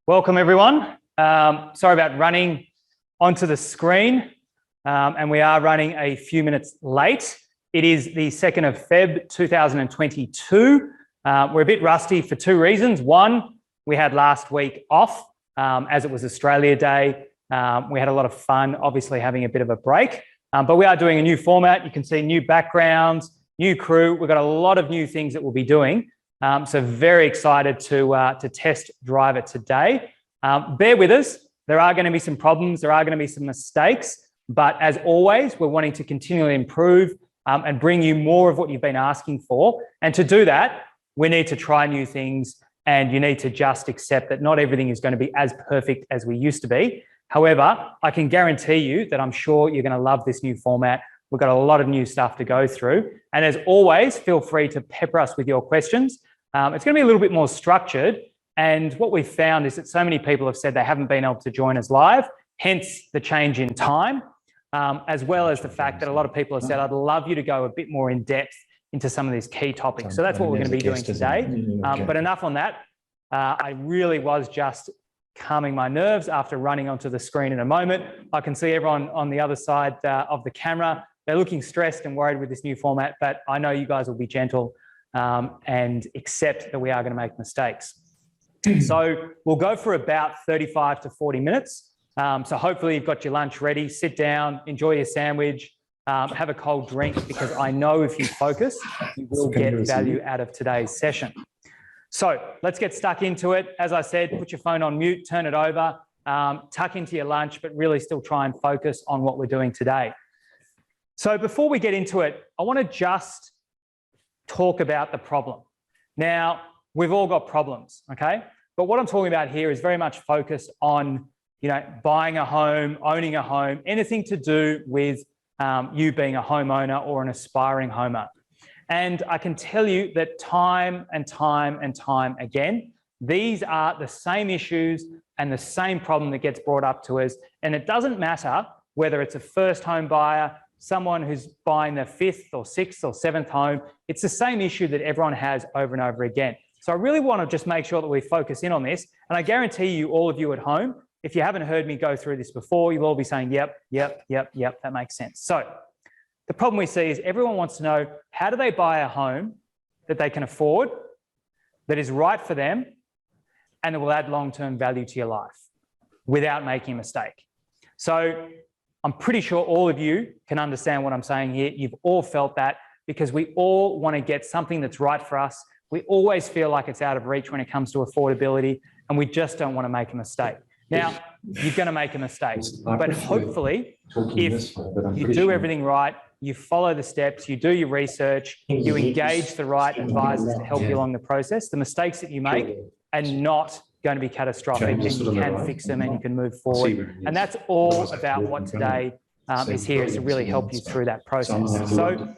Welcome, everyone. Sorry about running onto the screen, and we are running a few minutes late. It is the 2nd of Feb 2022. We're a bit rusty for two reasons. One, we had last week off as it was Australia Day. We had a lot of fun, obviously having a bit of a break, but we are doing a new format. You can see new backgrounds, new crew. We've got a lot of new things that we'll be doing. So very excited to test drive it today. Bear with us. There are going to be some problems. There are going to be some mistakes. But as always, we're wanting to continually improve and bring you more of what you've been asking for. And to do that, we need to try new things, and you need to just accept that not everything is going to be as perfect as we used to be. However, I can guarantee you that I'm sure you're going to love this new format. We've got a lot of new stuff to go through. And as always, feel free to pepper us with your questions. It's going to be a little bit more structured. And what we've found is that so many people have said they haven't been able to join us live, hence the change in time, as well as the fact that a lot of people have said, I'd love you to go a bit more in depth into some of these key topics. So that's what we're going to be doing today. But enough on that. I really was just calming my nerves after running onto the screen in a moment. I can see everyone on the other side of the camera. They're looking stressed and worried with this new format, but I know you guys will be gentle and accept that we are going to make mistakes. So we'll go for about 35 to 40 minutes. So hopefully you've got your lunch ready, sit down, enjoy your sandwich, have a cold drink, because I know if you focus, you will get value out of today's session. So let's get stuck into it. As I said, put your phone on mute, turn it over, tuck into your lunch, but really still try and focus on what we're doing today. So before we get into it, I want to just talk about the problem. Now, we've all got problems, okay? But what I'm talking about here is very much focused on, buying a home, owning a home, anything to do with you being a homeowner or an aspiring homeowner. And I can tell you that time and time and time again, these are the same issues and the same problem that gets brought up to us. And it doesn't matter whether it's a first home buyer, someone who's buying their 5th or 6th or 7th home. It's the same issue that everyone has over and over again. So I really want to just make sure that we focus in on this. And I guarantee you, all of you at home, if you haven't heard me go through this before, you'll all be saying, yep, that makes sense. So the problem we see is everyone wants to know, how do they buy a home that they can afford, that is right for them, and that will add long-term value to your life without making a mistake? So I'm pretty sure all of you can understand what I'm saying here. You've all felt that, because we all want to get something that's right for us. We always feel like it's out of reach when it comes to affordability, and we just don't want to make a mistake. Now, you're going to make a mistake, but hopefully, if you do everything right, you follow the steps, you do your research, you engage the right advisors to help you along the process, the mistakes that you make are not going to be catastrophic, and you can fix them and you can move forward. And that's all about what today is here, is to really help you through that process. So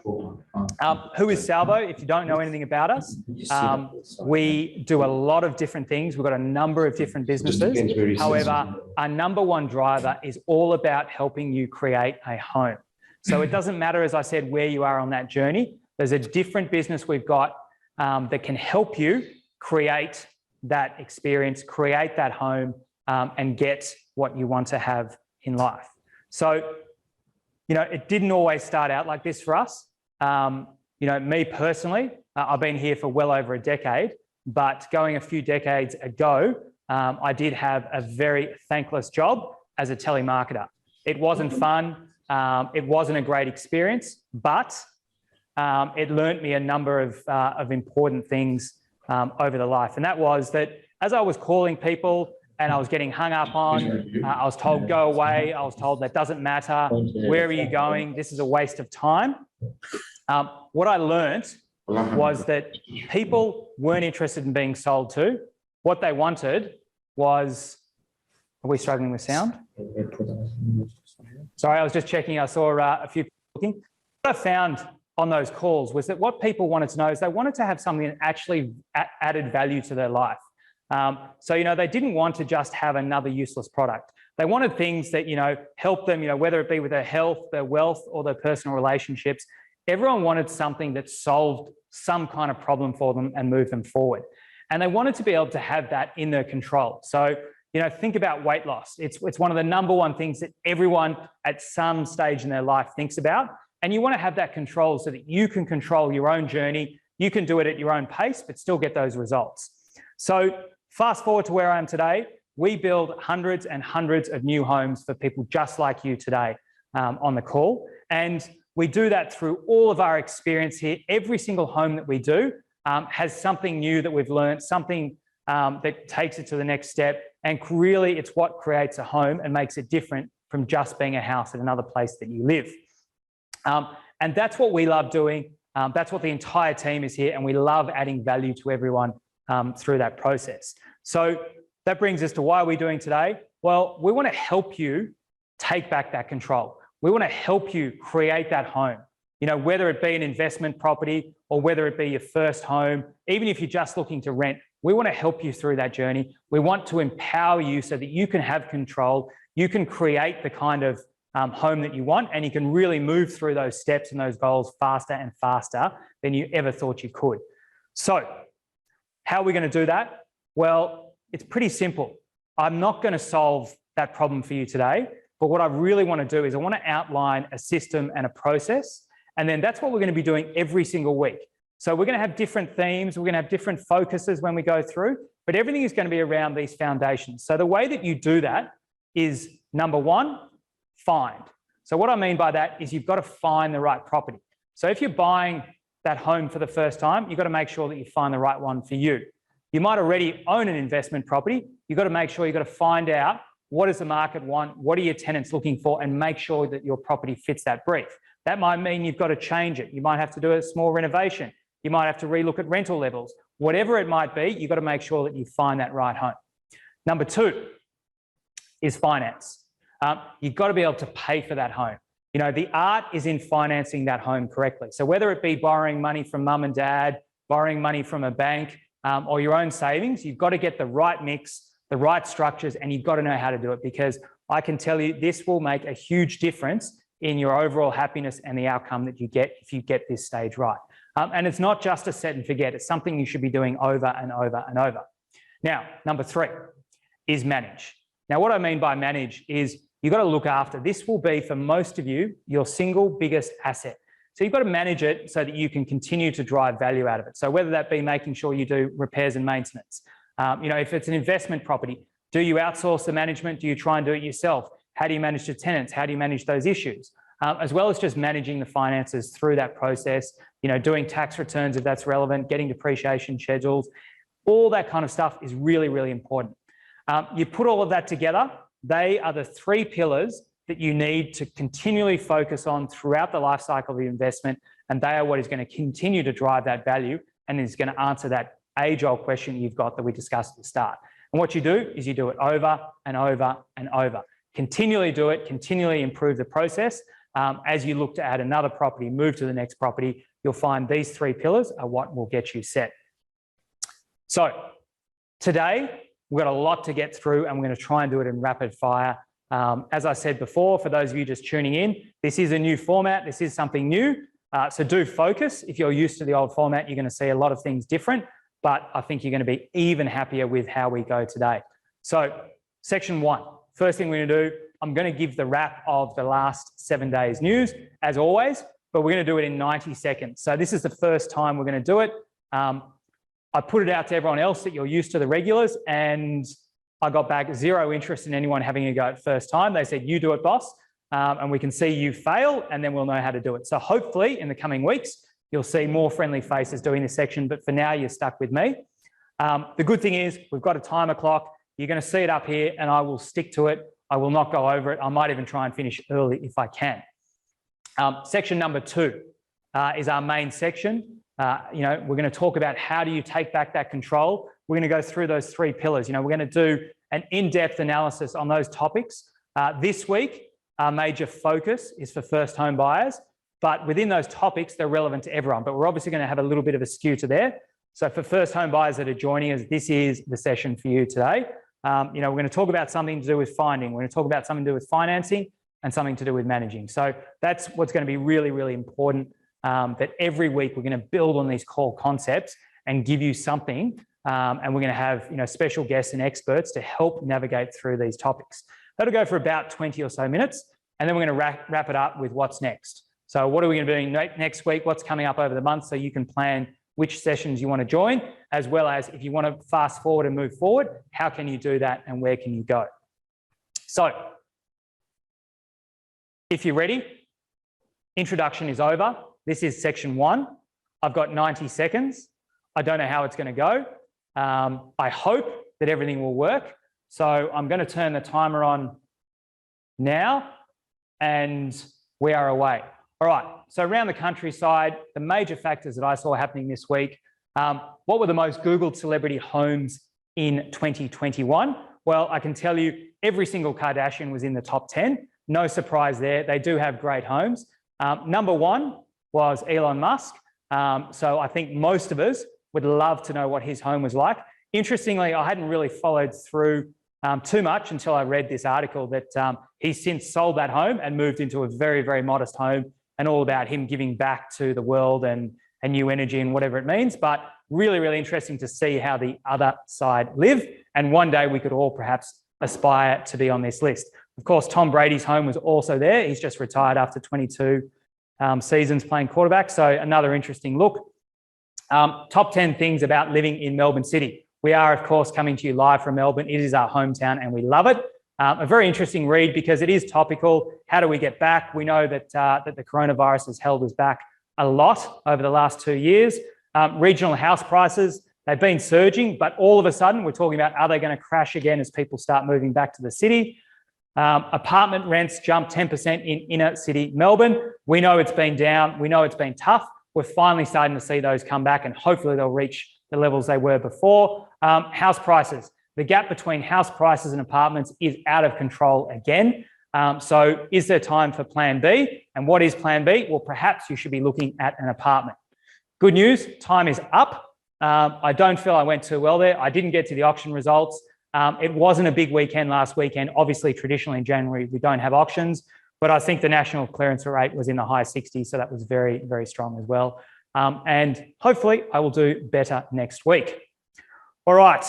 who is Salvo? If you don't know anything about us, we do a lot of different things. We've got a number of different businesses. However, our number one driver is all about helping you create a home. So it doesn't matter, as I said, where you are on that journey. There's a different business we've got that can help you create that experience, create that home, and get what you want to have in life. So, it didn't always start out like this for us. Me personally, I've been here for well over a decade, but going a few decades ago, I did have a very thankless job as a telemarketer. It wasn't fun. It wasn't a great experience, but it learnt me a number of important things over the life. And that was that as I was calling people and I was getting hung up on, I was told, go away. I was told that doesn't matter. Where are you going? This is a waste of time. What I learnt was that people weren't interested in being sold to. What they wanted was, are we struggling with sound? Sorry, I was just checking. I saw a few people looking. What I found on those calls was that what people wanted to know is they wanted to have something that actually added value to their life. So they didn't want to just have another useless product. They wanted things that, help them, whether it be with their health, their wealth, or their personal relationships. Everyone wanted something that solved some kind of problem for them and moved them forward. And they wanted to be able to have that in their control. So, think about weight loss. It's one of the number one things that everyone at some stage in their life thinks about. And you want to have that control so that you can control your own journey. You can do it at your own pace, but still get those results. So fast forward to where I am today. We build hundreds and hundreds of new homes for people just like you today on the call. And we do that through all of our experience here. Every single home that we do has something new that we've learned, something that takes it to the next step. And really, it's what creates a home and makes it different from just being a house at another place that you live. And that's what we love doing. That's what the entire team is here. And we love adding value to everyone through that process. So that brings us to why are we doing today? Well, we want to help you take back that control. We want to help you create that home. Whether it be an investment property or whether it be your first home, even if you're just looking to rent, we want to help you through that journey. We want to empower you so that you can have control. You can create the kind of home that you want, and you can really move through those steps and those goals faster and faster than you ever thought you could. So how are we going to do that? Well, it's pretty simple. I'm not going to solve that problem for you today, but what I really want to do is I want to outline a system and a process, and then that's what we're going to be doing every single week. So we're going to have different themes, we're going to have different focuses when we go through, but everything is going to be around these foundations. So the way that you do that is, number one, find. So what I mean by that is you've got to find the right property. So if you're buying that home for the first time, you've got to make sure that you find the right one for you. You might already own an investment property. You've got to make sure you've got to find out what does the market want, what are your tenants looking for, and make sure that your property fits that brief. That might mean you've got to change it. You might have to do a small renovation. You might have to relook at rental levels. Whatever it might be, you've got to make sure that you find that right home. Number two is finance. You've got to be able to pay for that home. The art is in financing that home correctly. So whether it be borrowing money from mum and dad, borrowing money from a bank, or your own savings, you've got to get the right mix, the right structures, and you've got to know how to do it, because I can tell you this will make a huge difference in your overall happiness and the outcome that you get if you get this stage right. And it's not just a set and forget. It's something you should be doing over and over and over. Now, number three is manage. Now, what I mean by manage is you've got to look after. This will be, for most of you, your single biggest asset. So you've got to manage it so that you can continue to drive value out of it. So whether that be making sure you do repairs and maintenance, if it's an investment property, do you outsource the management? Do you try and do it yourself? How do you manage the tenants? How do you manage those issues? As well as just managing the finances through that process, doing tax returns if that's relevant, getting depreciation schedules, all that kind of stuff is really, really important. You put all of that together, they are the three pillars that you need to continually focus on throughout the life cycle of the investment, and they are what is going to continue to drive that value and is going to answer that age-old question you've got that we discussed at the start. And what you do is you do it over and over and over. Continually do it, continually improve the process. As you look to add another property, move to the next property, you'll find these three pillars are what will get you set. So today, we've got a lot to get through, and we're going to try and do it in rapid fire. As I said before, for those of you just tuning in, this is a new format. This is something new. So do focus. If you're used to the old format, you're going to see a lot of things different, but I think you're going to be even happier with how we go today. So section one, first thing we're going to do, I'm going to give the wrap of the last 7 days news, as always, but we're going to do it in 90 seconds. So this is the first time we're going to do it. I put it out to everyone else that you're used to the regulars, and I got back zero interest in anyone having a go at first time. They said, you do it, boss, and we can see you fail, and then we'll know how to do it. So hopefully in the coming weeks, you'll see more friendly faces doing this section, but for now, you're stuck with me. The good thing is we've got a timer clock. You're going to see it up here, and I will stick to it. I will not go over it. I might even try and finish early if I can. Section number two is our main section. We're going to talk about how do you take back that control. We're going to go through those three pillars. We're going to do an in-depth analysis on those topics. This week, our major focus is for first home buyers, but within those topics, they're relevant to everyone. But we're obviously going to have a little bit of a skew to there. So for first home buyers that are joining us, this is the session for you today. We're going to talk about something to do with finding. We're going to talk about something to do with financing and something to do with managing. So that's what's going to be really, really important, that every week we're going to build on these core concepts and give you something and we're going to have special guests and experts to help navigate through these topics. That'll go for about 20 or so minutes, and then we're going to wrap it up with what's next. So what are we going to be doing next week? What's coming up over the month, so you can plan which sessions you want to join, as well as if you want to fast forward and move forward, how can you do that and where can you go? So if you're ready, introduction is over. This is section 1. I've got 90 seconds. I don't know how it's going to go. I hope that everything will work. So I'm going to turn the timer on now and we are away. All right, so around the countryside, the major factors that I saw happening this week, what were the most Googled celebrity homes in 2021? Well, I can tell you every single Kardashian was in the top 10. No surprise there. They do have great homes. Number 1 was Elon Musk. So I think most of us would love to know what his home was like. Interestingly, I hadn't really followed through too much until I read this article that he's since sold that home and moved into a very, very modest home, and all about him giving back to the world and new energy and whatever it means. But really, really interesting to see how the other side live. And one day we could all perhaps aspire to be on this list. Of course, Tom Brady's home was also there. He's just retired after 22 seasons playing quarterback. So another interesting look. Top 10 things about living in Melbourne City. We are, of course, coming to you live from Melbourne. It is our hometown and we love it. A very interesting read because it is topical. How do we get back? We know that, that the coronavirus has held us back a lot over the last 2 years. Regional house prices, they've been surging, but all of a sudden we're talking about, are they going to crash again as people start moving back to the city? Apartment rents jumped 10% in inner city Melbourne. We know it's been down. We know it's been tough. We're finally starting to see those come back and hopefully they'll reach the levels they were before. House prices. The gap between house prices and apartments is out of control again. So is there time for plan B? And what is plan B? Well, perhaps you should be looking at an apartment. Good news, time is up. I don't feel I went too well there. I didn't get to the auction results. It wasn't a big weekend last weekend. Obviously, traditionally in January, we don't have auctions, but I think the national clearance rate was in the high 60s. So that was very, very strong as well. And hopefully I will do better next week. All right.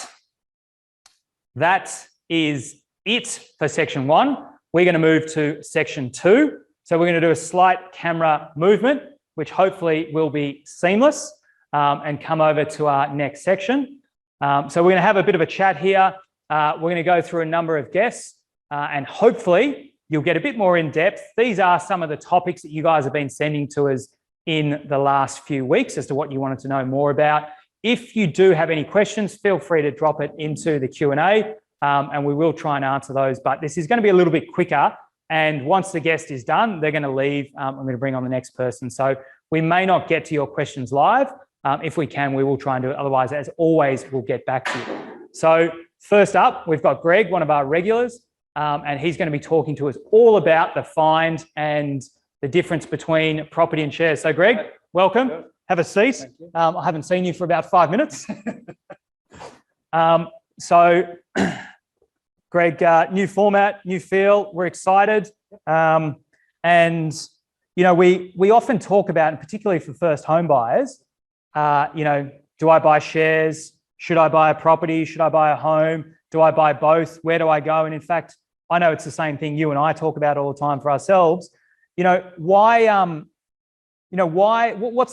That is it for section 1. We're going to move to section 2. So we're going to do a slight camera movement, which hopefully will be seamless, and come over to our next section. So we're going to have a bit of a chat here. We're going to go through a number of guests, and hopefully you'll get a bit more in depth. These are some of the topics that you guys have been sending to us in the last few weeks as to what you wanted to know more about. If you do have any questions, feel free to drop it into the Q&A, and we will try and answer those. But this is going to be a little bit quicker. And once the guest is done, they're going to leave. I'm going to bring on the next person. So we may not get to your questions live. If we can, we will try and do it. Otherwise, as always, we'll get back to you. So first up, we've got Greg, one of our regulars, and he's going to be talking to us all about the find and the difference between property and shares. So Greg, welcome. Have a seat. I haven't seen you for about 5 minutes. So Greg, new format, new feel. We're excited. And, you know, we often talk about, and particularly for first home buyers, you know, do I buy shares? Should I buy a property? Should I buy a home? Do I buy both? Where do I go? And in fact, I know it's the same thing you and I talk about all the time for ourselves. You know, what's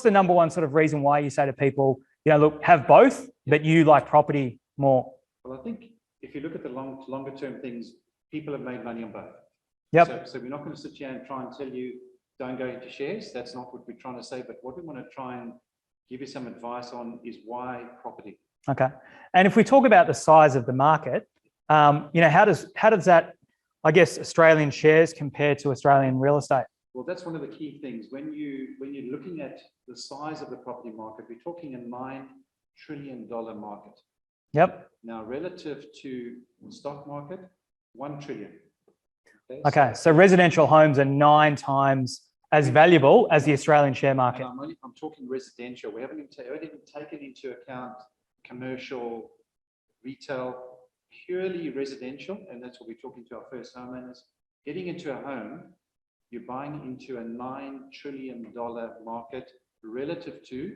the number one sort of reason why you say to people, you know, look, have both, but you like property more? Well, I think if you look at the longer term things, people have made money on both. Yep. So we're not going to sit here and try and tell you, don't go into shares. That's not what we're trying to say. But what we want to try and give you some advice on is why property. Okay. And if we talk about the size of the market, you know, how does that, I guess, Australian shares compare to Australian real estate? Well, that's one of the key things. When you're looking at the size of the property market, we're talking a $9 trillion market. Yep. Now, relative to the stock market, 1 trillion. Okay, so residential homes are 9 times as valuable as the Australian share market. I'm talking residential. We haven't even taken into account commercial, retail, purely residential, and that's what we're talking to our first homeowners. Getting into a home, you're buying into a $9 trillion market relative to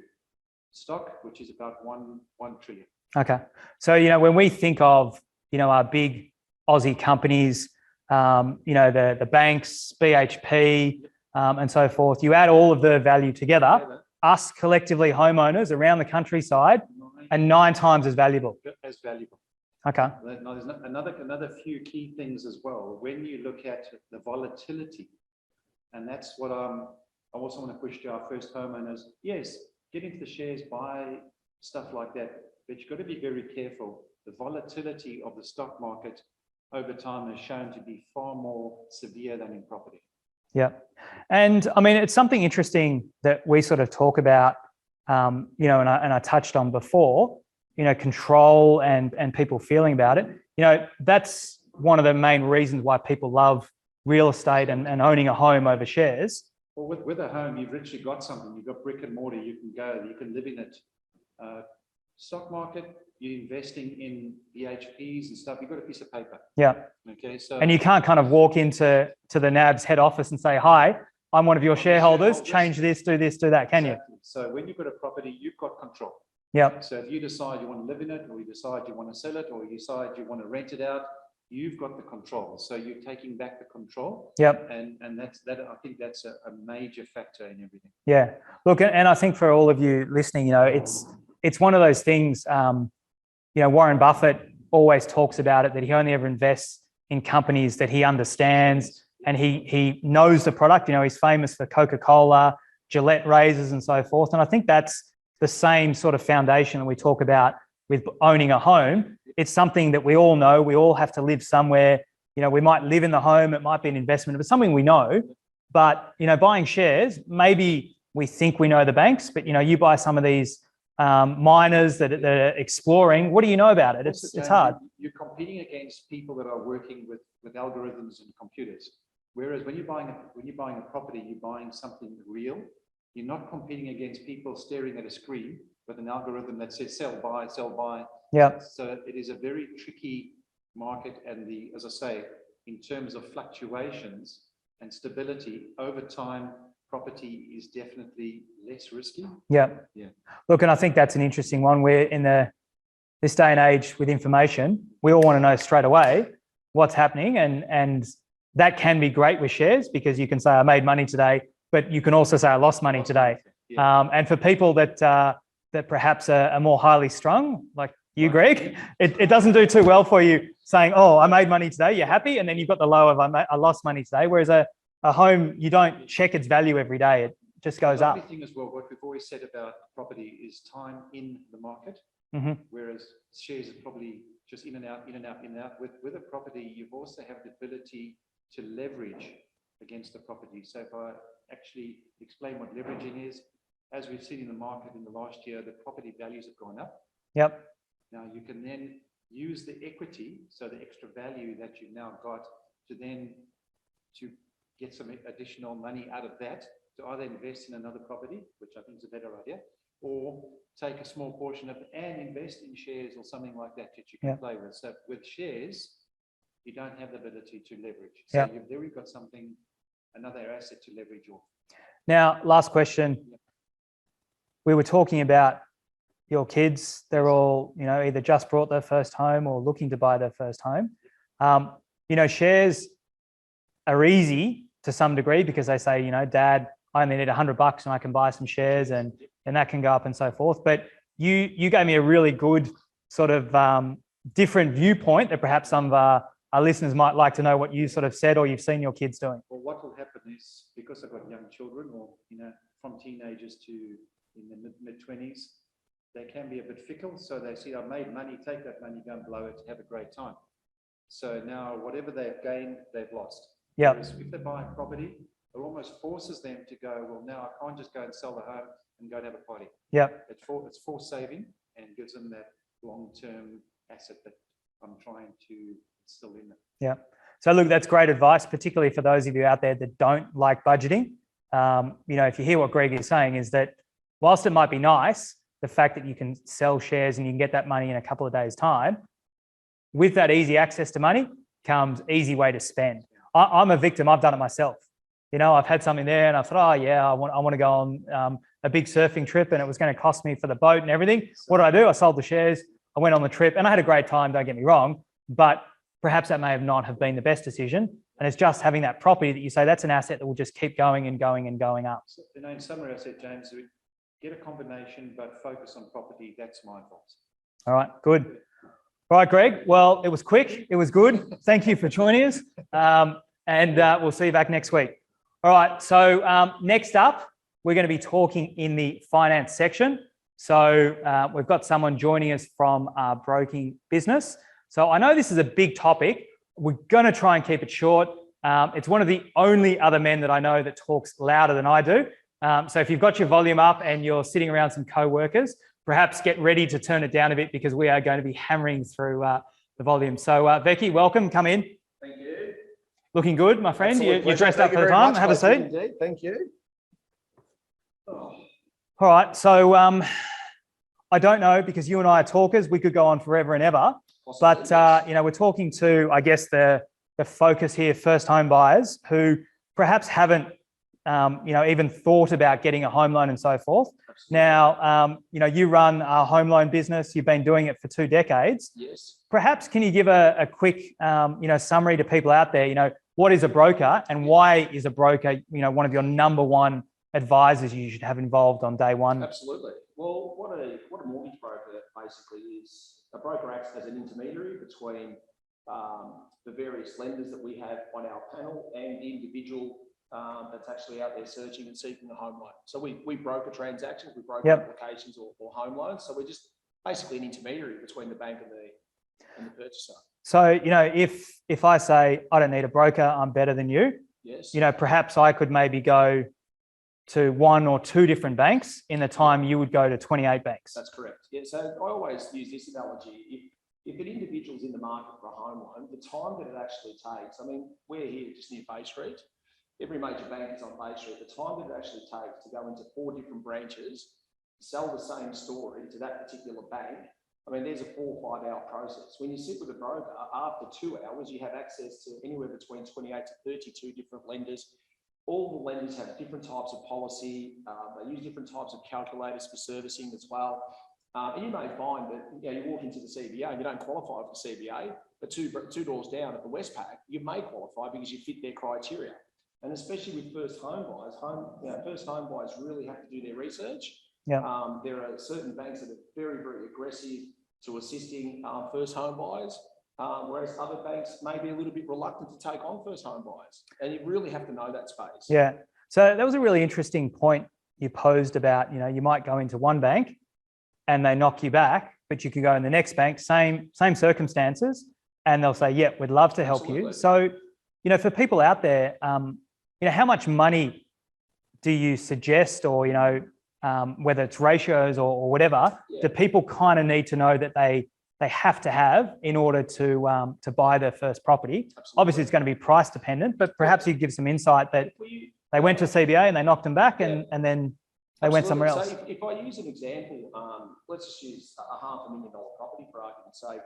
stock, which is about 1 trillion. Okay. So, when we think of, our big Aussie companies, the banks, BHP, and so forth, you add all of the value together, us collectively homeowners around the countryside are 9 times as valuable. As valuable. Okay. Now, there's another few key things as well. When you look at the volatility, and that's what I also want to push to our first homeowners. Yes, get into the shares, buy stuff like that, but you've got to be very careful. The volatility of the stock market over time has shown to be far more severe than in property. Yeah. And I mean, it's something interesting that we sort of talk about, and I touched on before, control and people feeling about it. That's one of the main reasons why people love real estate and owning a home over shares. Well, with a home, you've literally got something. You've got brick and mortar. You can go. You can live in it. Stock market, you're investing in BHPs and stuff. You've got a piece of paper. Yeah. Okay. So. And you can't kind of walk into the NAB's head office and say, "Hi, I'm one of your shareholders. Change this, do that." Can Exactly. So when you've got a property, you've got control. Yeah. So if you decide you want to live in it, or you decide you want to sell it, or you decide you want to rent it out, you've got the control. So you're taking back the control. Yep. And that I think that's a major factor in everything. Yeah. Look, and I think for all of you listening, it's one of those things. Warren Buffett always talks about it, that he only ever invests in companies that he understands and he knows the product. He's famous for Coca-Cola, Gillette razors, and so forth. And I think that's the same sort of foundation that we talk about with owning a home. It's something that we all know. We all have to live somewhere. We might live in the home. It might be an investment, but something we know. But, buying shares, maybe we think we know the banks, but, you buy some of these miners that are exploring. What do you know about it? It's hard. You're competing against people that are working with algorithms and computers. Whereas when you're buying a property, you're buying something real. You're not competing against people staring at a screen with an algorithm that says sell, buy, sell, buy. Yeah. So it is a very tricky market, and as I say, in terms of fluctuations and stability over time, property is definitely less risky. Yeah. Yeah. Look, and I think that's an interesting one. We're in this day and age with information, we all want to know straight away what's happening, and that can be great with shares because you can say I made money today, but you can also say I lost money today. Yeah. And for people that perhaps are more highly strung, like you, Greg, it doesn't do too well for you saying, "Oh, I made money today." You're happy, and then you've got the low of I lost money today. Whereas a home, you don't check its value every day; it just goes up. The other thing as well, what we've always said about property is time in the market, whereas shares are probably just in and out, in and out, in and out. With a property, you also have the ability to leverage against the property. So if I actually explain what leveraging is, as we've seen in the market in the last year, the property values have gone up. Yep. Now you can then use the equity, so the extra value that you've now got, to get some additional money out of that to either invest in another property, which I think is a better idea, or take a small portion of it and invest in shares or something like that you can play with. So with shares, you don't have the ability to leverage. So you've there got something, another asset to leverage off. Now, last question. We were talking about your kids. They're all, either just bought their first home or looking to buy their first home. Shares are easy to some degree because they say, Dad, I only need $100 and I can buy some shares and that can go up and so forth. But you gave me a really good sort of different viewpoint that perhaps some of our listeners might like to know what you sort of said or you've seen your kids doing. Well, what will happen is, because I've got young children, or from teenagers to in the mid-20s, they can be a bit fickle. So they see, I've made money, take that money, go and blow it, have a great time. So now whatever they've gained, they've lost. Yeah. If they buy a property, it almost forces them to go, well, now I can't just go and sell the home and go and have a party. Yeah. It's forced saving and gives them that long-term asset that I'm trying to instill in them. Yeah. So look, that's great advice, particularly for those of you out there that don't like budgeting. If you hear what Greg is saying, is that whilst it might be nice, the fact that you can sell shares and you can get that money in a couple of days' time, with that easy access to money comes easy way to spend. I'm a victim. I've done it myself. I've had something there and I thought, oh yeah, I want to go on a big surfing trip and it was going to cost me for the boat and everything. What did I do? I sold the shares. I went on the trip and I had a great time, don't get me wrong, but perhaps that may have not have been the best decision. And it's just having that property that you say that's an asset that will just keep going and going and going up. So, in summary, I said, James, get a combination, but focus on property. That's my advice. All right, good. All right, Greg. Well, it was quick. It was good. Thank you for joining us. And we'll see you back next week. All right, so next up, we're going to be talking in the finance section. So we've got someone joining us from our broking business. So I know this is a big topic. We're going to try and keep it short. It's one of the only other men that I know that talks louder than I do. So if you've got your volume up and you're sitting around some co-workers, perhaps get ready to turn it down a bit because we are going to be hammering through the volume. So Becky, welcome, come in. Thank you. Looking good, my friend. Absolute You're dressed pleasure. up for the time. Have a seat. Indeed. Thank you. All right, so I don't know, because you and I are talkers, we could go on forever and ever. But we're talking to, I guess, the focus here, first home buyers who perhaps haven't, even thought about getting a home loan and so forth. Absolutely. Now, you run a home loan business. You've been doing it for 2 decades. Yes. Perhaps can you give a quick, summary to people out there? What is a broker and why is a broker, one of your number one advisors you should have involved on day one? Absolutely. Well, what a mortgage broker basically is, a broker acts as an intermediary between the various lenders that we have on our panel and the individual that's actually out there searching and seeking a home loan. So we broker transactions, we broker applications or home loans. So we're just basically an intermediary between the bank and the purchaser. So, if I say, I don't need a broker, I'm better than you, Yes. Perhaps I could maybe go to 1 or 2 different banks in the time you would go to 28 banks. That's correct. Yeah. So I always use this analogy. If an individual's in the market for a home loan, the time that it actually takes, we're here just near Bay Street. Every major bank is on Bay Street. The time that it actually takes to go into 4 different branches, sell the same story to that particular bank, there's a 4 or 5 hour process. When you sit with a broker, after 2 hours, you have access to anywhere between 28 to 32 different lenders. All the lenders have different types of policy. They use different types of calculators for servicing as well. And you may find that you walk into the CBA and you don't qualify for the CBA, but two doors down at the Westpac, you may qualify because you fit their criteria. And especially with first home buyers, first home buyers really have to do their research. Yeah. There are certain banks that are very, very aggressive to assisting first home buyers. Whereas other banks may be a little bit reluctant to take on first home buyers. And you really have to know that space. Yeah. So that was a really interesting point you posed about, you might go into one bank and they knock you back, but you could go in the next bank, same circumstances, and they'll say, yeah, we'd love to help you. So, for people out there, how much money do you suggest or, whether it's ratios or whatever, do people kind of need to know that they have to have in order to buy their first property? Absolutely. Obviously, it's going to be price dependent, but perhaps you give some insight that they went to CBA and they knocked them back and then they went somewhere else. So if I use an example, let's just use a $500,000 property for argument's sake.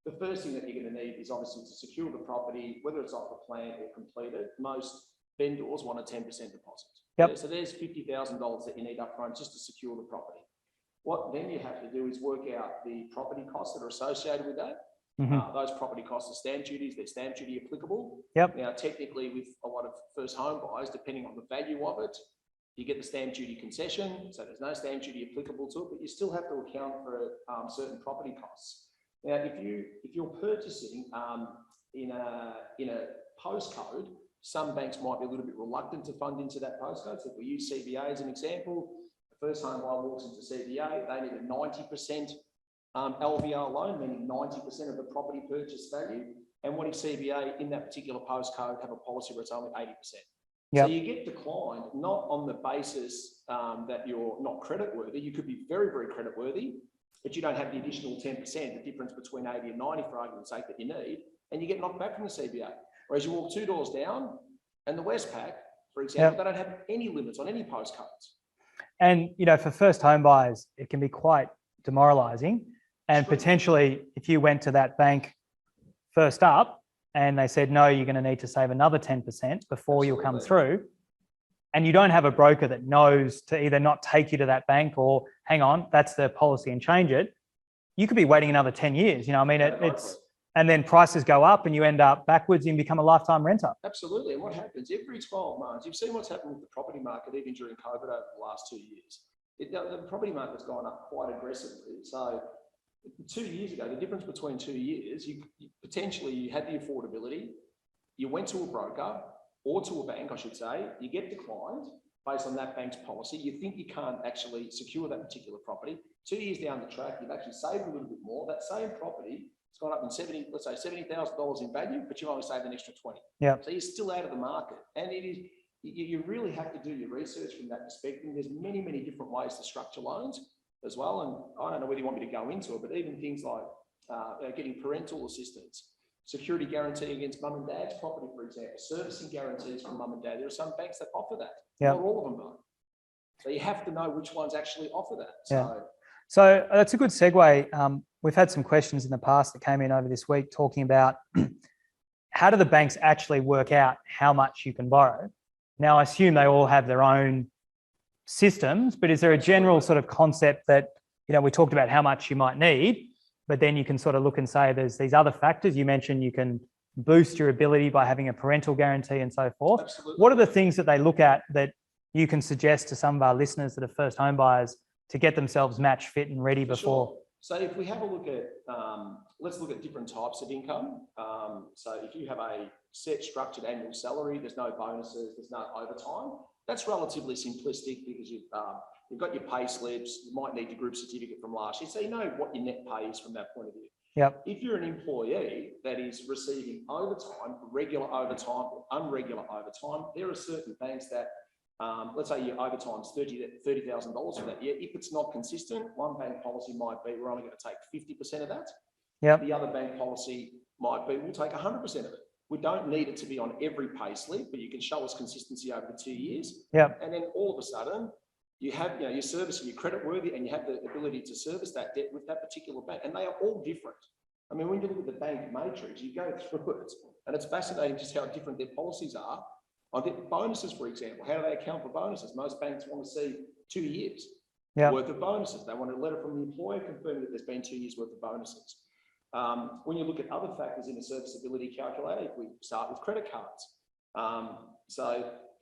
The first thing that you're going to need is obviously to secure the property, whether it's off the plan or completed. Most vendors want a 10% deposit. Yep. So there's $50,000 that you need upfront just to secure the property. What then you have to do is work out the property costs that are associated with that. Mm-hmm. Those property costs are stamp duties, they're stamp duty applicable. Yep. Now, technically, with a lot of first home buyers, depending on the value of it, you get the stamp duty concession, so there's no stamp duty applicable to it, but you still have to account for certain property costs. Now, if you're purchasing in a postcode, some banks might be a little bit reluctant to fund into that postcode. So if we use CBA as an example, the first home buyer walks into CBA, they need a 90% LVR loan, meaning 90% of the property purchase value. And what if CBA in that particular postcode have a policy where it's only 80%? Yep. So you get declined not on the basis that you're not creditworthy. You could be very, very creditworthy, but you don't have the additional 10%, the difference between 80 and 90 for argument's sake that you need, and you get knocked back from the CBA. Whereas you walk 2 doors down and the Westpac, for example, they don't have any limits on any postcodes. And, for first home buyers, it can be quite demoralizing. And potentially, if you went to that bank first up and they said, no, you're going to need to save another 10% before you'll come through, and you don't have a broker that knows to either not take you to that bank or hang on, that's the policy and change it, you could be waiting another 10 years. You know, I mean, Yeah, it's, and then prices go up and you end up backwards and become a lifetime renter. Absolutely. And what happens every 12 months, you've seen what's happened with the property market, even during COVID over the last 2 years. The property market's gone up quite aggressively. So 2 years ago, the difference between 2 years, you potentially you had the affordability, you went to a broker or to a bank, I should say, you get declined based on that bank's policy. You think you can't actually secure that particular property. 2 years down the track, you've actually saved a little bit more. That same property, it's gone up in $70,000 in value, but you only saved an extra 20. Yeah. So you're still out of the market. And it is, you really have to do your research from that perspective. There's many, many different ways to structure loans as well. And I don't know whether you want me to go into it, but even things like getting parental assistance, security guarantee against mum and dad's property, for example, servicing guarantees from mum and dad. There are some banks that offer that. Yeah. Not all of them though. So you have to know which ones actually offer that. So that's a good segue. We've had some questions in the past that came in over this week talking about how do the banks actually work out how much you can borrow? Now, I assume they all have their own systems, but is there a general sort of concept that, you know, we talked about how much you might need, but then you can sort of look and say there's these other factors. You mentioned you can boost your ability by having a parental guarantee and so forth. Absolutely. What are the things that they look at that you can suggest to some of our listeners that are first home buyers to get themselves match fit and ready before? Sure. So if we have a look at, let's look at different types of income. So if you have a set structured annual salary, there's no bonuses, there's no overtime. That's relatively simplistic because you've got your pay slips, you might need your group certificate from last year. So you know what your net pay is from that point of view. Yep. If you're an employee that is receiving overtime, regular overtime or unregular overtime, there are certain banks that let's say your overtime's $30,000 for that year. If it's not consistent, one bank policy might be we're only going to take 50% of that. Yep. The other bank policy might be we'll take 100% of it. We don't need it to be on every pay slip, but you can show us consistency over the 2 years. Yep. And then all of a sudden, you have, you know, you're servicing, you're credit worthy, and you have the ability to service that debt with that particular bank. And they are all different. I mean, when you look at the bank matrix, you go through it, and it's fascinating just how different their policies are. I think bonuses, for example, how do they account for bonuses? Most banks want to see 2 years worth of bonuses. They want a letter from the employer confirming that there's been 2 years worth of bonuses. When you look at other factors in the serviceability calculator, if we start with credit cards.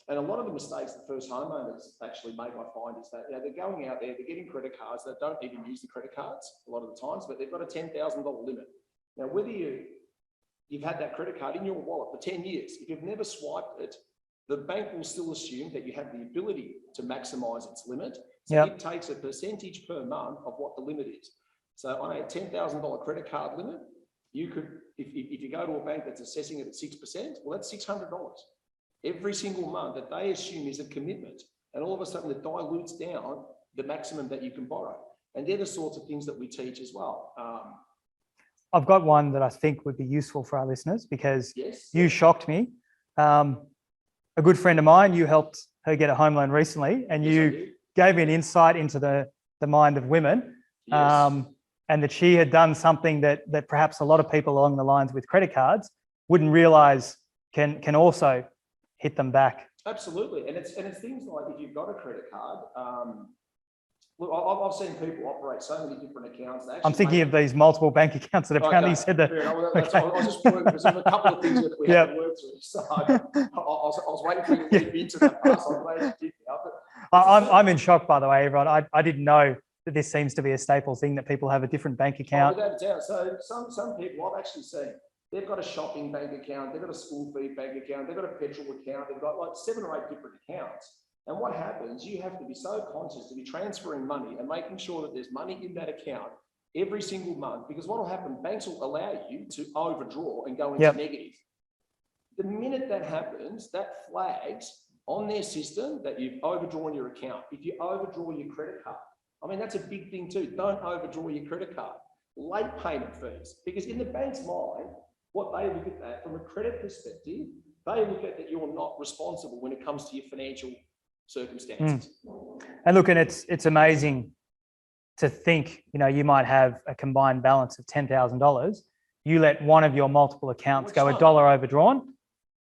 And a lot of the mistakes that first homeowners actually make, I find, is that, you know, they're going out there, they're getting credit cards that don't even use the credit cards a lot of the times, but they've got a $10,000 limit. Now, whether you've had that credit card in your wallet for 10 years, if you've never swiped it, the bank will still assume that you have the ability to maximize its limit. So it takes a percentage per month of what the limit is. So on a $10,000 credit card limit, you could, if you go to a bank that's assessing it at 6%, well, that's $600 every single month that they assume is a commitment. And all of a sudden it dilutes down the maximum that you can borrow. And they're the sorts of things that we teach as well. I've got one that I think would be useful for our listeners because you shocked me. A good friend of mine, you helped her get a home loan recently, and you gave me an insight into the mind of women, and that she had done something that perhaps a lot of people along the lines with credit cards wouldn't realise can also hit them back. Absolutely, and it's things like if you've got a credit card. Look, I've seen people operate so many different accounts. I'm thinking of these multiple bank accounts that apparently said that. I was just working because there's a couple of things that we have to work through. So I was waiting for you to leap into that part. So I'm glad you did now. I'm in shock, by the way, everyone. I didn't know that this seems to be a staple thing that people have a different bank account. Without a doubt. So some people I've actually seen, they've got a shopping bank account, they've got a school fee bank account, they've got a petrol account, they've got like 7 or 8 different accounts. And what happens, you have to be so conscious to be transferring money and making sure that there's money in that account every single month, because what will happen, banks will allow you to overdraw and go into negative. The minute that happens, that flags on their system that you've overdrawn your account. If you overdraw your credit card, I mean, that's a big thing too. Don't overdraw your credit card. Late payment fees, because in the bank's mind, what they look at that from a credit perspective, they look at that you're not responsible when it comes to your financial circumstances. And look, and it's amazing to think, you know, you might have a combined balance of $10,000. You let one of your multiple accounts go $1 overdrawn,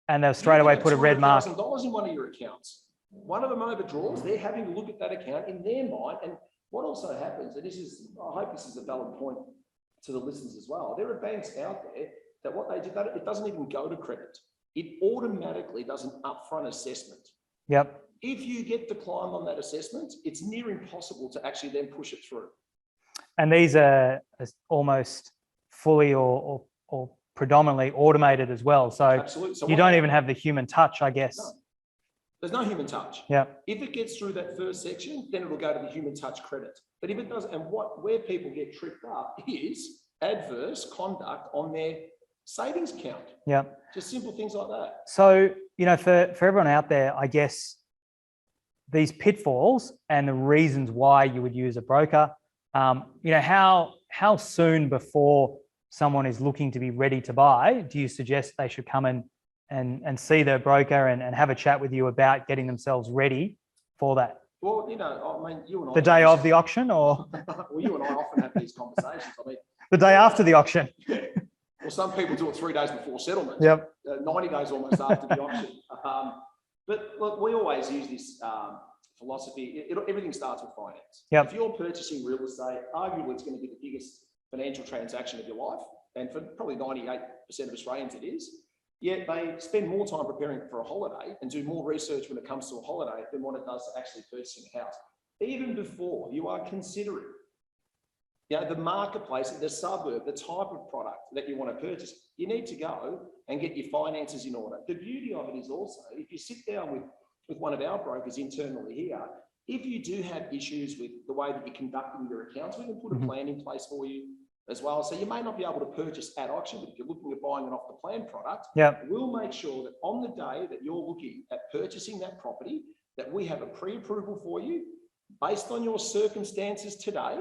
and they'll straight away put a red mark. $200,000 in one of your accounts. One of them overdraws. They're having to look at that account in their mind. And what also happens, and this is, I hope this is a valid point to the listeners as well. There are banks out there that what they do, it doesn't even go to credit. It automatically does an upfront assessment. Yep. If you get declined on that assessment, it's near impossible to actually then push it through. And these are almost fully or predominantly automated as well. So Absolutely. So you don't even have the human touch, I guess. No. There's no human touch. Yeah. If it gets through that first section, then it'll go to the human touch credit. But if it doesn't, and where people get tripped up is adverse conduct on their savings account. Yeah. Just simple things like that. So, for everyone out there, I guess these pitfalls and the reasons why you would use a broker, how soon before someone is looking to be ready to buy, do you suggest they should come and see their broker and have a chat with you about getting themselves ready for that? Well, I mean, you and I... The day of the auction or? Well, you and I often have these conversations. I mean... The day after the auction. Well, some people do it 3 days before settlement. Yep. 90 days almost after the auction. But look, we always use this philosophy. Everything starts with finance. Yep. If you're purchasing real estate, arguably it's going to be the biggest financial transaction of your life. And for probably 98% of Australians it is. Yet they spend more time preparing for a holiday and do more research when it comes to a holiday than what it does to actually purchasing a house. Even before you are considering the marketplace, the suburb, the type of product that you want to purchase, you need to go and get your finances in order. The beauty of it is also, if you sit down with one of our brokers internally here, if you do have issues with the way that you're conducting your accounts, we can put a plan in place for you as well. So you may not be able to purchase at auction, but if you're looking at buying an off the plan product, we'll make sure that on the day that you're looking at purchasing that property, that we have a pre-approval for you based on your circumstances today.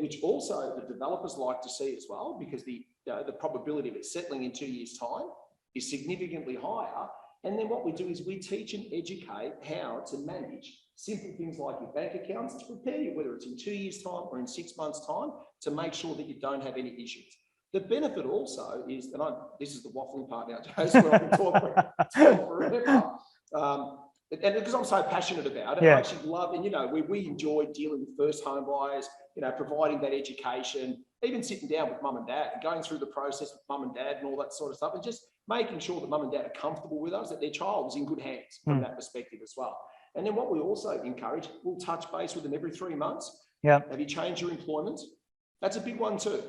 Which also the developers like to see as well, because the probability of it settling in 2 years' time is significantly higher. And then what we do is we teach and educate how to manage simple things like your bank accounts to prepare you, whether it's in 2 years' time or in 6 months' time, to make sure that you don't have any issues. The benefit also is, and this is the waffling part now, Jose, where I can talk forever. And because I'm so passionate about it, I actually love, and we enjoy dealing with first home buyers, providing that education, even sitting down with mum and dad and going through the process with mum and dad and all that sort of stuff, and just making sure that mum and dad are comfortable with us, that their child is in good hands from that perspective as well. And then what we also encourage, we'll touch base with them every 3 months. Have you changed your employment? That's a big one too.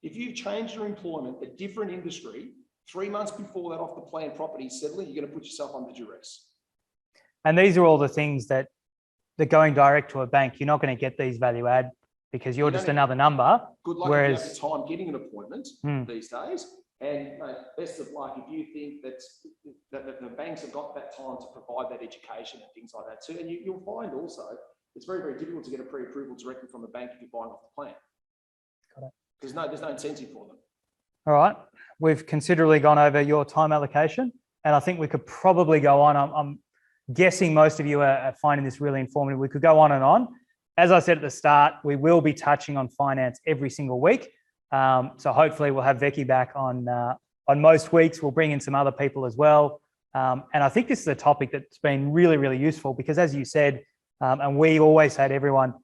If you've changed your employment, a different industry, 3 months before that off the plan property is settling, you're going to put yourself under duress. And these are all the things that going direct to a bank, you're not going to get these value add because you're just another number. Good luck if you have the time getting an appointment these days. And best of luck if you think that the banks have got that time to provide that education and things like that too. And you'll find also it's very, very difficult to get a pre-approval directly from the bank if you're buying off the plan. Got it. There's no incentive for them. All right. We've considerably gone over your time allocation, and I think we could probably go on. I'm guessing most of you are finding this really informative. We could go on and on. As I said at the start, we will be touching on finance every single week. So hopefully we'll have Becky back on most weeks. We'll bring in some other people as well. And I think this is a topic that's been really, really useful because, as you said, and we always say to everyone,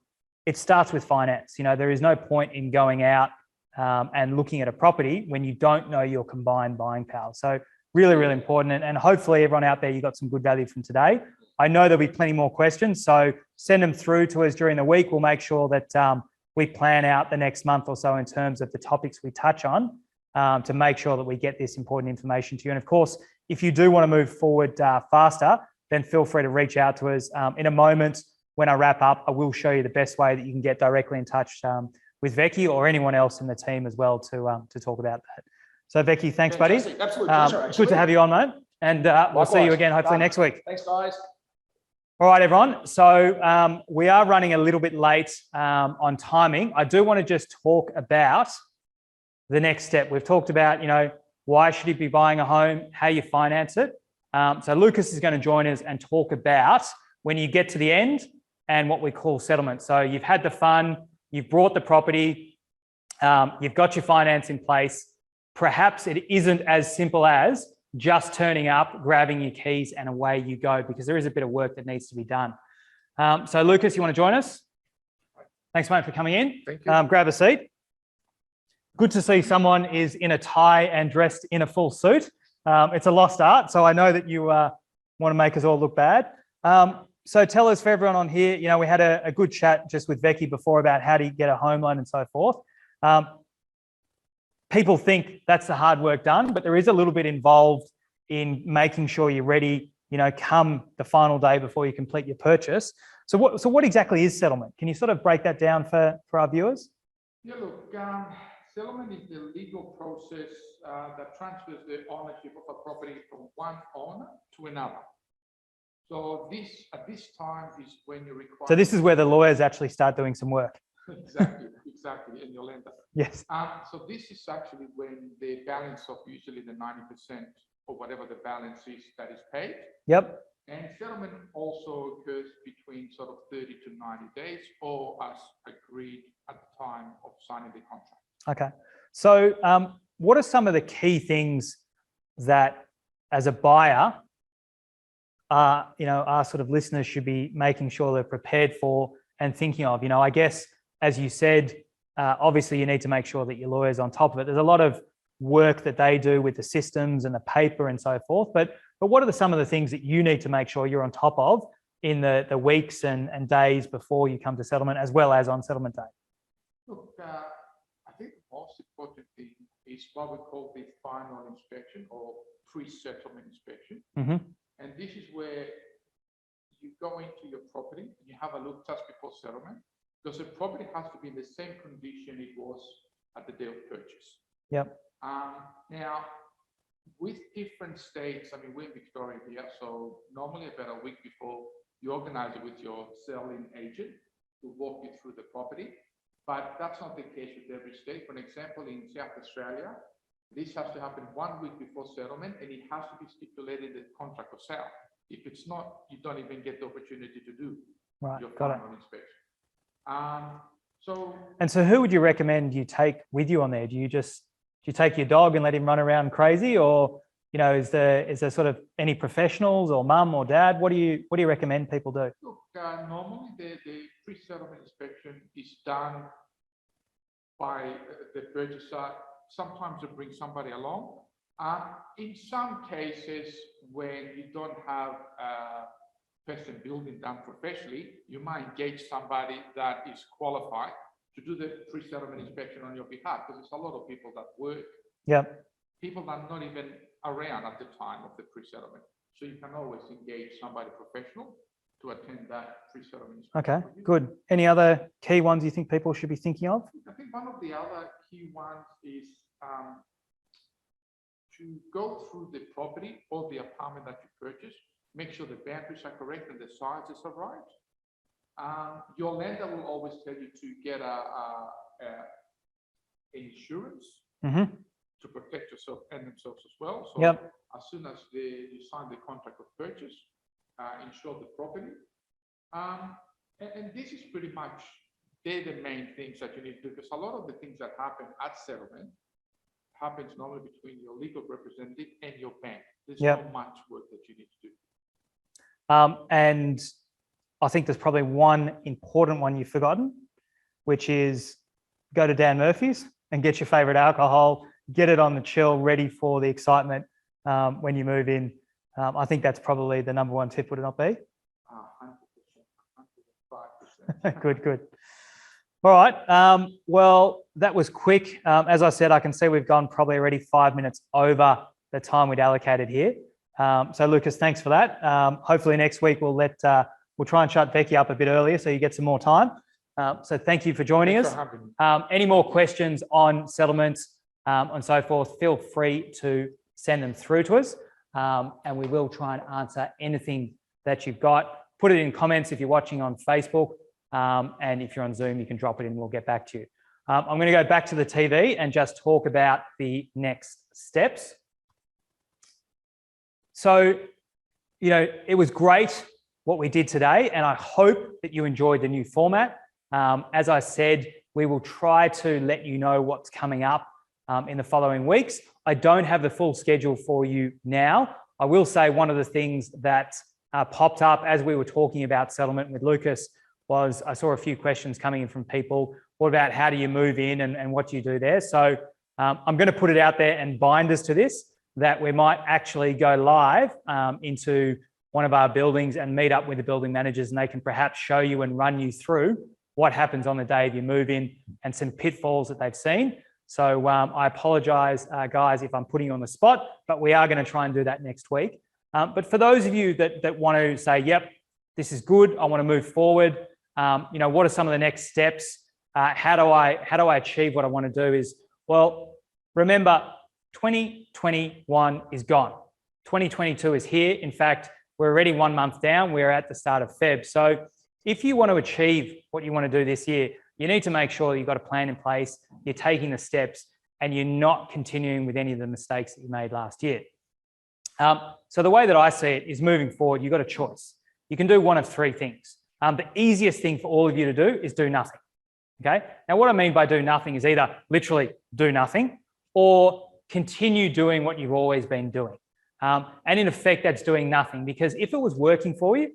it starts with finance. There is no point in going out and looking at a property when you don't know your combined buying power. So really, really important. And hopefully everyone out there, you got some good value from today. I know there'll be plenty more questions, so send them through to us during the week. We'll make sure that we plan out the next month or so in terms of the topics we touch on to make sure that we get this important information to you. And of course, if you do want to move forward faster, then feel free to reach out to us. In a moment, when I wrap up, I will show you the best way that you can get directly in touch with Becky or anyone else in the team as well to talk about that. So Becky, thanks, Fantastic. buddy. Absolute pleasure, actually. Good to have you on, mate. And we'll see you again hopefully next week. Thanks, guys. All right, everyone. So we are running a little bit late on timing. I do want to just talk about the next step. We've talked about, why should you be buying a home, how you finance it. So Lucas is going to join us and talk about when you get to the end and what we call settlement. So you've had the fun, you've brought the property, you've got your finance in place. Perhaps it isn't as simple as just turning up, grabbing your keys and away you go, because there is a bit of work that needs to be done. So Lucas, you want to join us? Thanks, mate, for coming in. Thank you. Grab a seat. good to see someone is in a tie and dressed in a full suit. It's a lost art, so I know that you want to make us all look bad. So tell us, for everyone on here, you know, we had a good chat just with Becky before about how to get a home loan and so forth. People think that's the hard work done, but there is a little bit involved in making sure you're ready, you know, come the final day before you complete your purchase. So what exactly is settlement? Can you sort of break that down for our viewers? Yeah, look, settlement is the legal process that transfers the ownership of a property from one owner to another. So at this time is when you require. So this is where the lawyers actually start doing some work. Exactly, and your lender. Yes. So this is actually when the balance of usually the 90% or whatever the balance is that is paid. Yep. And settlement also occurs between sort of 30 to 90 days, or as agreed at the time of signing the contract. Okay. So what are some of the key things that, as a buyer, you know, our sort of listeners should be making sure they're prepared for and thinking of? You know, I guess, as you said, obviously you need to make sure that your lawyer's on top of it. There's a lot of work that they do with the systems and the paper and so forth. But what are some of the things that you need to make sure you're on top of in the weeks and days before you come to settlement, as well as on settlement day? Look, I think the most important thing is what we call the final inspection or pre-settlement inspection. Mm-hmm. And this is where you go into your property and you have a look just before settlement, because the property has to be in the same condition it was at the day of purchase. Yep. Now, with different states, I mean, we're in Victoria here, so normally about a week before, you organize it with your selling agent to walk you through the property. But that's not the case with every state. For example, in South Australia, this has to happen 1 week before settlement, and it has to be stipulated in the contract of sale. If it's not, you don't even get the opportunity to do your final inspection. So who would you recommend you take with you on there? Do you take your dog and let him run around crazy, or, you know, is there sort of any professionals or mum or dad? What do you recommend people do? Look, normally the pre-settlement inspection is done by the purchaser. Sometimes they bring somebody along. In some cases, when you don't have person building done professionally, you might engage somebody that is qualified to do the pre-settlement inspection on your behalf, because there's a lot of people that work. Yep. People that are not even around at the time of the pre-settlement. So you can always engage somebody professional to attend that pre-settlement inspection. Okay, good. Any other key ones you think people should be thinking of? I think one of the other key ones is to go through the property or the apartment that you purchase, make sure the boundaries are correct and the sizes are right. Your lender will always tell you to get insurance to protect yourself and themselves as well. So as soon as you sign the contract of purchase, insure the property. And this is pretty much, they're the main things that you need to do, because a lot of the things that happen at settlement happens normally between your legal representative and your bank. There's not much work that you need to do. And I think there's probably one important one you've forgotten, which is go to Dan Murphy's and get your favorite alcohol, get it on the chill, ready for the excitement when you move in. I think that's probably the number one tip, would it not be? 100%. Good. All right. Well, that was quick. As I said, I can see we've gone probably already 5 minutes over the time we'd allocated here. So Lucas, thanks for that. Hopefully next week we'll try and shut Becky up a bit earlier so you get some more time. So thank you for joining us. Any more questions on settlements and so forth, feel free to send them through to us, and we will try and answer anything that you've got. Put it in comments if you're watching on Facebook, and if you're on Zoom, you can drop it in, we'll get back to you. I'm going to go back to the TV and just talk about the next steps. So, you know, it was great what we did today, and I hope that you enjoyed the new format. As I said, we will try to let you know what's coming up in the following weeks. I don't have the full schedule for you now. I will say one of the things that popped up as we were talking about settlement with Lucas was I saw a few questions coming in from people What about how do you move in and what do you do there? So I'm going to put it out there and bind us to this, that we might actually go live into one of our buildings and meet up with the building managers, and they can perhaps show you and run you through what happens on the day of your move in and some pitfalls that they've seen. So I apologise, guys, if I'm putting you on the spot, but we are going to try and do that next week. But for those of you that want to say, yep, this is good, I want to move forward, what are some of the next steps? How do I achieve what I want to do is, well, remember, 2021 is gone. 2022 is here. In fact, we're already 1 month down. We're at the start of Feb. So if you want to achieve what you want to do this year, you need to make sure that you've got a plan in place, you're taking the steps, and you're not continuing with any of the mistakes that you made last year. So the way that I see it is, moving forward, you've got a choice. You can do one of three things. The easiest thing for all of you to do is do nothing. Okay. Now, what I mean by do nothing is either literally do nothing or continue doing what you've always been doing. And in effect, that's doing nothing, because if it was working for you,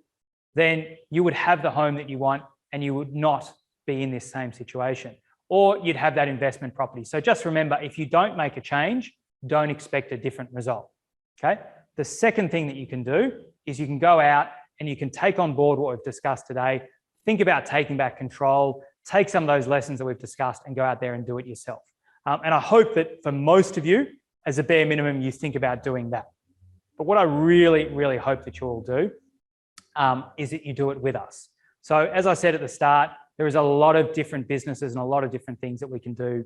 then you would have the home that you want and you would not be in this same situation, or you'd have that investment property. So just remember, if you don't make a change, don't expect a different result. Okay. The second thing that you can do is you can go out and you can take on board what we've discussed today, think about taking back control, take some of those lessons that we've discussed and go out there and do it yourself. And I hope that for most of you, as a bare minimum, you think about doing that. But what I really, really hope that you all do is that you do it with us. So as I said at the start, there is a lot of different businesses and a lot of different things that we can do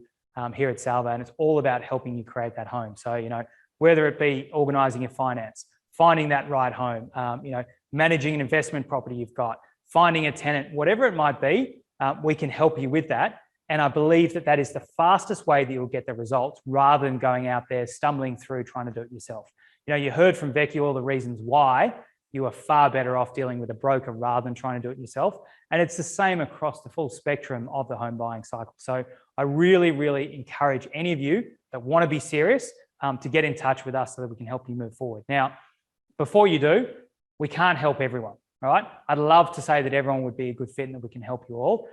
here at Salvo, and it's all about helping you create that home. So, whether it be organising your finance, finding that right home, managing an investment property you've got, finding a tenant, whatever it might be, we can help you with that. And I believe that that is the fastest way that you'll get the results, rather than going out there, stumbling through, trying to do it yourself. You heard from Becky all the reasons why you are far better off dealing with a broker rather than trying to do it yourself. And it's the same across the full spectrum of the home buying cycle. So I really, really encourage any of you that want to be serious to get in touch with us so that we can help you move forward. Now, before you do, we can't help everyone, all right? I'd love to say that everyone would be a good fit and that we can help you all.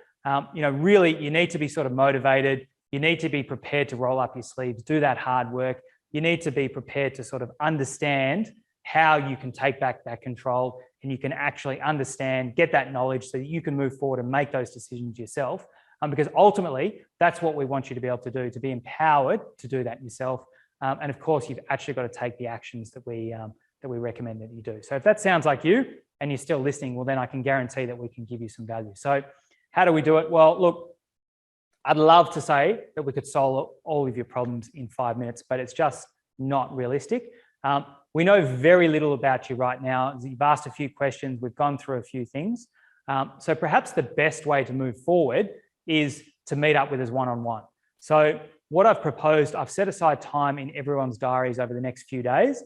Really, you need to be sort of motivated. You need to be prepared to roll up your sleeves, do that hard work. You need to be prepared to sort of understand how you can take back that control, and you can actually understand, get that knowledge so that you can move forward and make those decisions yourself. Because ultimately, that's what we want you to be able to do, to be empowered to do that yourself. And of course, you've actually got to take the actions that we recommend that you do. So if that sounds like you and you're still listening, well, then I can guarantee that we can give you some value. So how do we do it? Well, look, I'd love to say that we could solve all of your problems in 5 minutes, but it's just not realistic. We know very little about you right now. You've asked a few questions. We've gone through a few things. So perhaps the best way to move forward is to meet up with us one-on-one. So what I've proposed, I've set aside time in everyone's diaries over the next few days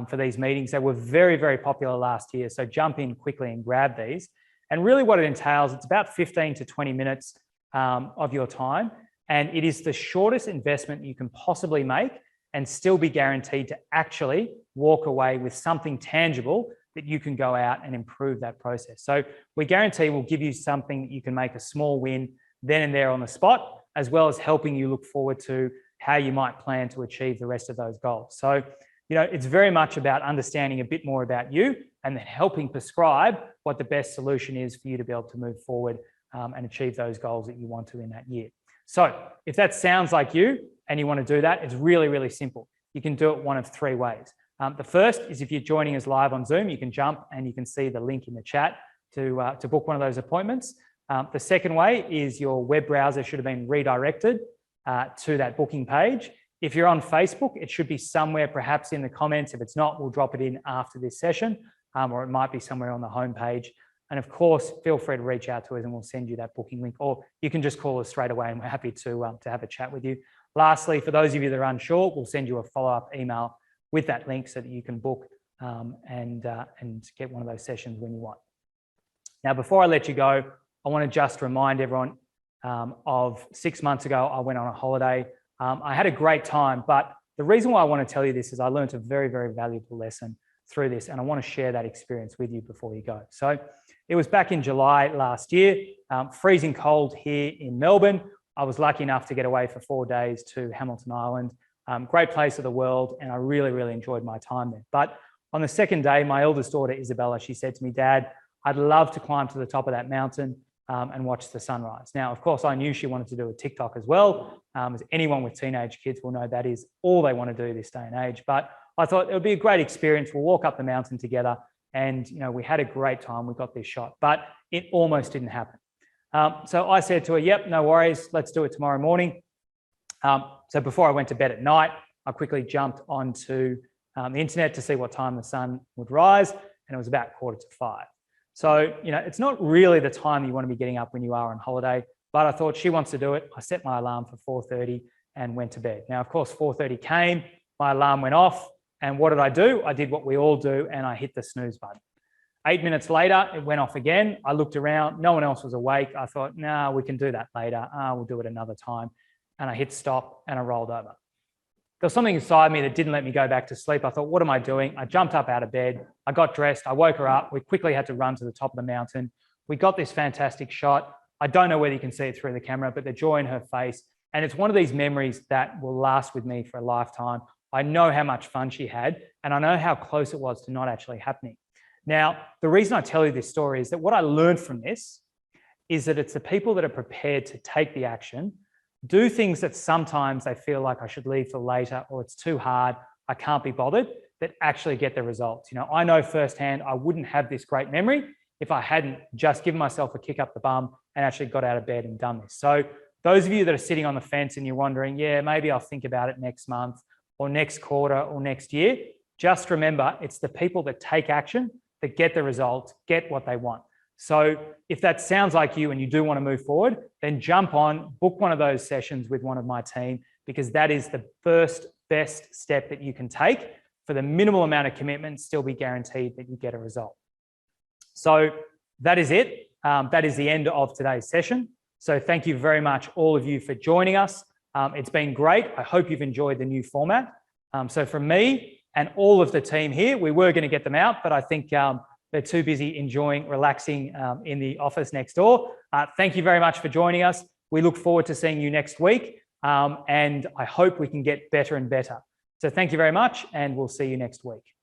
for these meetings. They were very, very popular last year. So jump in quickly and grab these. And really what it entails, it's about 15 to 20 minutes of your time. And it is the shortest investment you can possibly make and still be guaranteed to actually walk away with something tangible that you can go out and improve that process. So we guarantee we'll give you something that you can make a small win then and there on the spot, as well as helping you look forward to how you might plan to achieve the rest of those goals. So, it's very much about understanding a bit more about you and then helping prescribe what the best solution is for you to be able to move forward and achieve those goals that you want to in that year. So if that sounds like you and you want to do that, it's really, really simple. You can do it one of three ways. The first is if you're joining us live on Zoom, you can jump and you can see the link in the chat to book one of those appointments. The second way is your web browser should have been redirected to that booking page. If you're on Facebook, it should be somewhere perhaps in the comments. If it's not, we'll drop it in after this session, or it might be somewhere on the homepage. And of course, feel free to reach out to us and we'll send you that booking link, or you can just call us straight away and we're happy to have a chat with you. Lastly, for those of you that are unsure, we'll send you a follow-up email with that link so that you can book and get one of those sessions when you want. Now, before I let you go, I want to just remind everyone of 6 months ago, I went on a holiday. I had a great time, but the reason why I want to tell you this is I learned a very, very valuable lesson through this, and I want to share that experience with you before you go. So it was back in July last year, freezing cold here in Melbourne. I was lucky enough to get away for 4 days to Hamilton Island. Great place of the world, and I really, really enjoyed my time there. But on the second day, my eldest daughter, Isabella, she said to me, "Dad, I'd love to climb to the top of that mountain and watch the sunrise." Now, of course, I knew she wanted to do a TikTok as well. As anyone with teenage kids will know, that is all they want to do this day and age. But I thought it would be a great experience. We'll walk up the mountain together, and we had a great time. We got this shot, but it almost didn't happen. So I said to her, "Yep, no worries. Let's do it tomorrow morning." So before I went to bed at night, I quickly jumped onto the internet to see what time the sun would rise, and it was about 4:45. So, it's not really the time you want to be getting up when you are on holiday, but I thought she wants to do it. I set my alarm for 4:30 and went to bed. Now, of course, 4:30 came, my alarm went off, and what did I do? I did what we all do, and I hit the snooze button. 8 minutes later, it went off again. I looked around, no one else was awake. I thought, "No, we can do that later. We'll do it another time." And I hit stop and I rolled over. There was something inside me that didn't let me go back to sleep. I thought, what am I doing? I jumped up out of bed. I got dressed. I woke her up. We quickly had to run to the top of the mountain. We got this fantastic shot. I don't know whether you can see it through the camera, but the joy in her face. And it's one of these memories that will last with me for a lifetime. I know how much fun she had, and I know how close it was to not actually happening. Now, the reason I tell you this story is that what I learned from this is that it's the people that are prepared to take the action, do things that sometimes they feel like I should leave till later, or it's too hard, I can't be bothered, that actually get the results. I know firsthand I wouldn't have this great memory if I hadn't just given myself a kick up the bum and actually got out of bed and done this. So those of you that are sitting on the fence and you're wondering, yeah, maybe I'll think about it next month or next quarter or next year, just remember it's the people that take action that get the results, get what they want. So if that sounds like you and you do want to move forward, then jump on, book one of those sessions with one of my team, because that is the first best step that you can take for the minimal amount of commitment, still be guaranteed that you get a result. So that is it. That is the end of today's session. So thank you very much, all of you, for joining us. It's been great. I hope you've enjoyed the new format. So from me and all of the team here, we were going to get them out, but I think they're too busy enjoying, relaxing in the office next door. Thank you very much for joining us. We look forward to seeing you next week, and I hope we can get better and better. So thank you very much, and we'll see you next week.